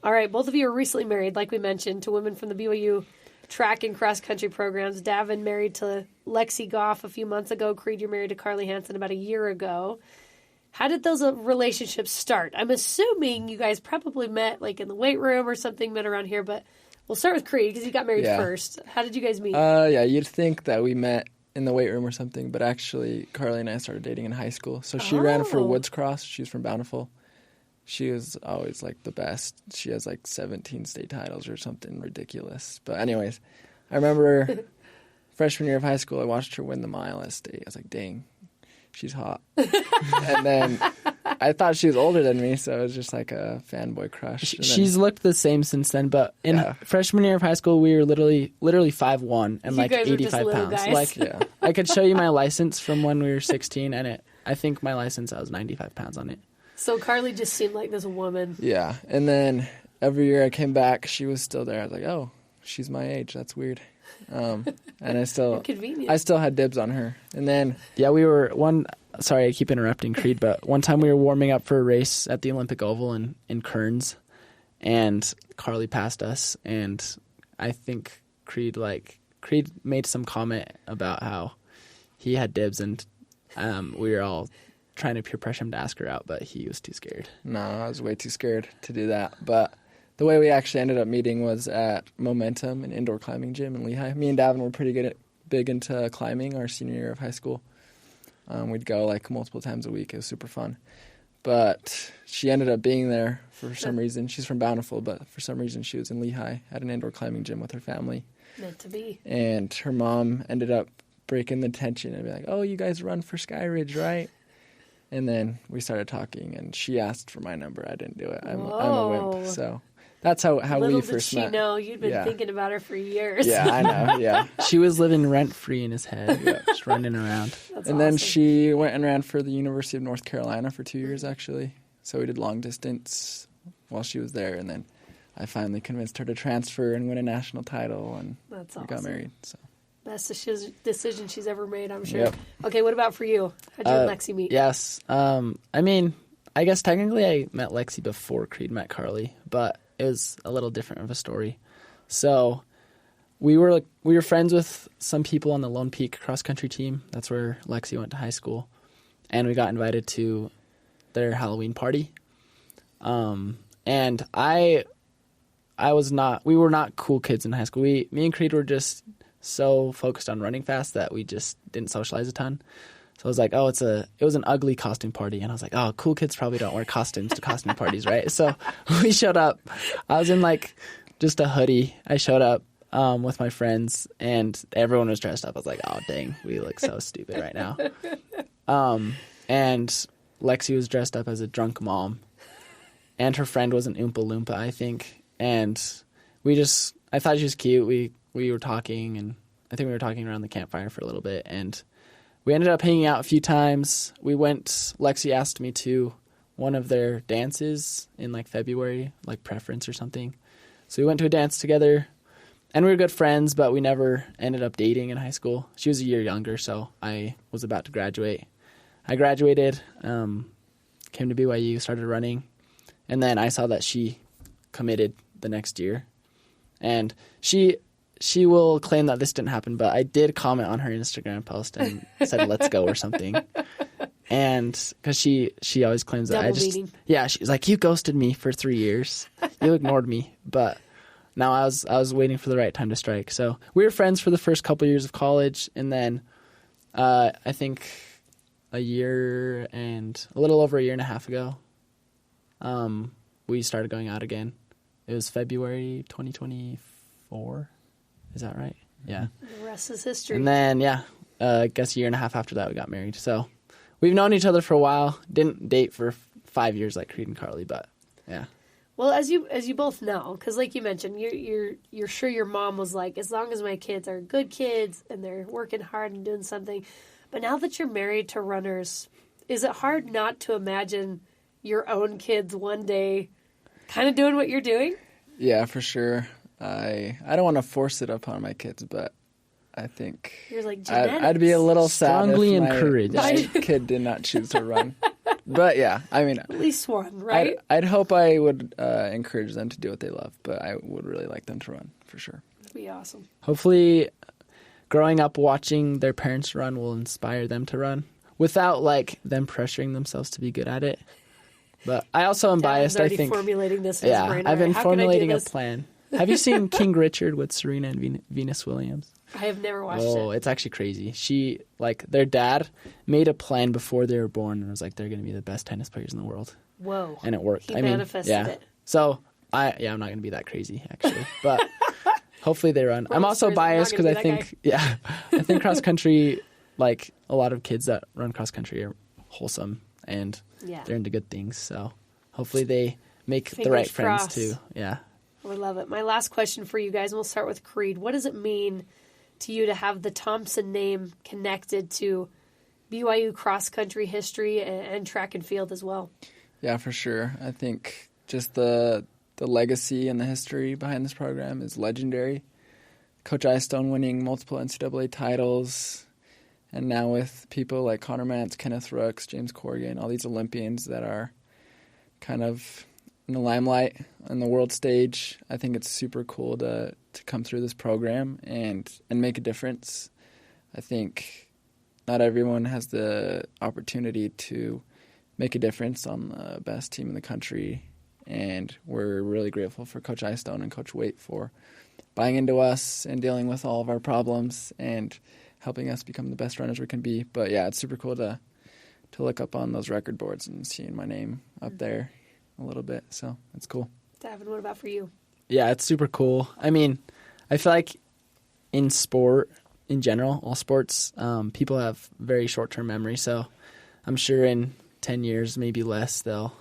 All right, both of you are recently married, like we mentioned, to women from the BYU track and cross country programs. Davin married to Lexi Goff a few months ago. Creed, you're married to Carly Hansen about a year ago. How did those relationships start? I'm assuming you guys probably met like in the weight room or something, met around here, but we'll start with Creed because you got married first. How did you guys meet? You'd think that we met in the weight room or something, but actually Carly and I started dating in high school. So she ran for Woods Cross. She's from Bountiful. She was always like the best. She has like 17 state titles or something ridiculous. But anyways, I remember freshman year of high school, I watched her win the mile at state. I was like, dang, she's hot. And then I thought she was older than me, so it was just like a fanboy crush. She's looked the same since then, but in freshman year of high school, we were literally 5'1" and like 85 pounds. Guys. Like, I could show you my license from when we were 16, and I think my license, I was 95 pounds on it. So Carly just seemed like this woman. Yeah, and every year I came back, she was still there. I was like, oh, she's my age. That's weird. And I still had dibs on her. And then we were sorry, I keep interrupting Creed, but one time we were warming up for a race at the Olympic Oval in Kearns, and Carly passed us, and I think Creed made some comment about how he had dibs, and we were all trying to peer pressure him to ask her out, but he was too scared. No, I was way too scared to do that. But the way we actually ended up meeting was at Momentum, an indoor climbing gym in Lehigh. Me and Davin were pretty big into climbing our senior year of high school. We'd go like multiple times a week. It was super fun. But she ended up being there for some reason. She's from Bountiful, but for some reason she was in Lehigh at an indoor climbing gym with her family. Meant to be. And her mom ended up breaking the tension and be like, oh, you guys run for Skyridge, right? And then we started talking, and she asked for my number. I didn't do it. I'm a wimp, so that's how we first met. Little did she know you'd been thinking about her for years. Yeah, I know, yeah. She was living rent-free in his head, just running around. That's and then she went and ran for the University of North Carolina for 2 years, actually. So we did long distance while she was there, and then I finally convinced her to transfer and win a national title, and we got married, so. Best decision she's ever made, I'm sure. Yep. Okay, what about for you? How'd you and Lexi meet? Yes. I mean, I guess technically I met Lexi before Creed met Carly, but it was a little different of a story. So we were friends with some people on the Lone Peak cross country team. That's where Lexi went to high school, and we got invited to their Halloween party. And we were not cool kids in high school. Me and Creed were just so focused on running fast that we just didn't socialize a ton. So I was like, it was an ugly costume party. And I was like, oh, cool kids probably don't wear costumes to costume parties, right? So we showed up. I was in like just a hoodie. I showed up with my friends, and everyone was dressed up. I was like, oh, dang, we look so stupid right now. And Lexi was dressed up as a drunk mom, and her friend was an Oompa Loompa, I think. And I thought she was cute. We were talking, and I think we were talking around the campfire for a little bit, and we ended up hanging out a few times. Lexi asked me to one of their dances in like February, like Preference or something. So we went to a dance together, and we were good friends, but we never ended up dating in high school. She was a year younger, so I was about to graduate. I graduated, came to BYU, started running, and then I saw that she committed the next year. And she will claim that this didn't happen, but I did comment on her Instagram post and said, let's go or something. And because she always claims that Double meaning. Yeah, she was like, you ghosted me for 3 years. You ignored me. But now I was waiting for the right time to strike. So we were friends for the first couple years of college, and then I think a little over a year and a half ago, we started going out again. It was February 2024. Is that right? Yeah. The rest is history. And then, I guess a year and a half after that, we got married. So we've known each other for a while. Didn't date for 5 years like Creed and Carly, but yeah. Well, as you both know, because like you mentioned, you're sure your mom was like, as long as my kids are good kids and they're working hard and doing something. But now that you're married to runners, is it hard not to imagine your own kids one day kind of doing what you're doing? Yeah, for sure. I don't want to force it upon my kids, but I think you're like I'd be a little strongly sad if encouraged. my kid did not choose to run. But yeah, I mean, at least one, right? I'd hope I would encourage them to do what they love, but I would really like them to run for sure. That'd be awesome. Hopefully, growing up watching their parents run will inspire them to run without like them pressuring themselves to be good at it. But I also am biased. I think formulating this in his brain. I've been formulating a plan. Have you seen King Richard with Serena and Venus Williams? I have never watched it. Oh, it's actually crazy. She, their dad made a plan before they were born and was like, they're going to be the best tennis players in the world. Whoa. And it worked. He manifested it. So, I'm not going to be that crazy, actually. But hopefully they run. I'm also biased because I think cross country, like a lot of kids that run cross country are wholesome and they're into good things. So hopefully they make the right friends too. Yeah. I love it. My last question for you guys, and we'll start with Creed. What does it mean to you to have the Thompson name connected to BYU cross-country history and track and field as well? Yeah, for sure. I think just the legacy and the history behind this program is legendary. Coach Eyestone winning multiple NCAA titles, and now with people like Connor Mance, Kenneth Rooks, James Corrigan, all these Olympians that are kind of in the limelight on the world stage. I think it's super cool to come through this program and make a difference. I think not everyone has the opportunity to make a difference on the best team in the country, and we're really grateful for Coach Eyestone and Coach Waite for buying into us and dealing with all of our problems and helping us become the best runners we can be. But yeah, it's super cool to look up on those record boards and seeing my name up there a little bit, so that's cool. Davin, what about for you? Yeah, it's super cool. I mean, I feel like in sport, in general, all sports, people have very short-term memory, so I'm sure in 10 years, maybe less, they'll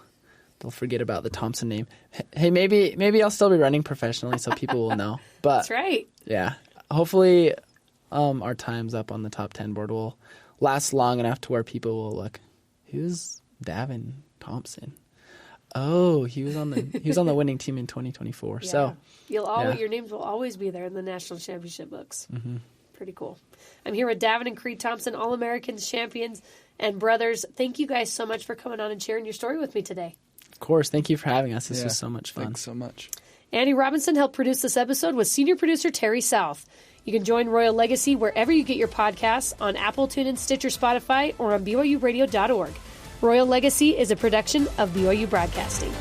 forget about the Thompson name. Hey, maybe I'll still be running professionally, so people will know. But that's right. Yeah, hopefully our times up on the top 10 board will last long enough to where people will look, who's Davin Thompson? Oh, he was on the winning team in 2024. Yeah. So your names will always be there in the national championship books. Mm-hmm. Pretty cool. I'm here with Davin and Creed Thompson, All-Americans, champions, and brothers. Thank you guys so much for coming on and sharing your story with me today. Of course. Thank you for having us. This was so much fun. Thanks so much. Andy Robinson helped produce this episode with senior producer Terry South. You can join Royal Legacy wherever you get your podcasts, on Apple, TuneIn, Stitcher, Spotify, or on BYURadio.org. Royal Legacy is a production of BYU Broadcasting.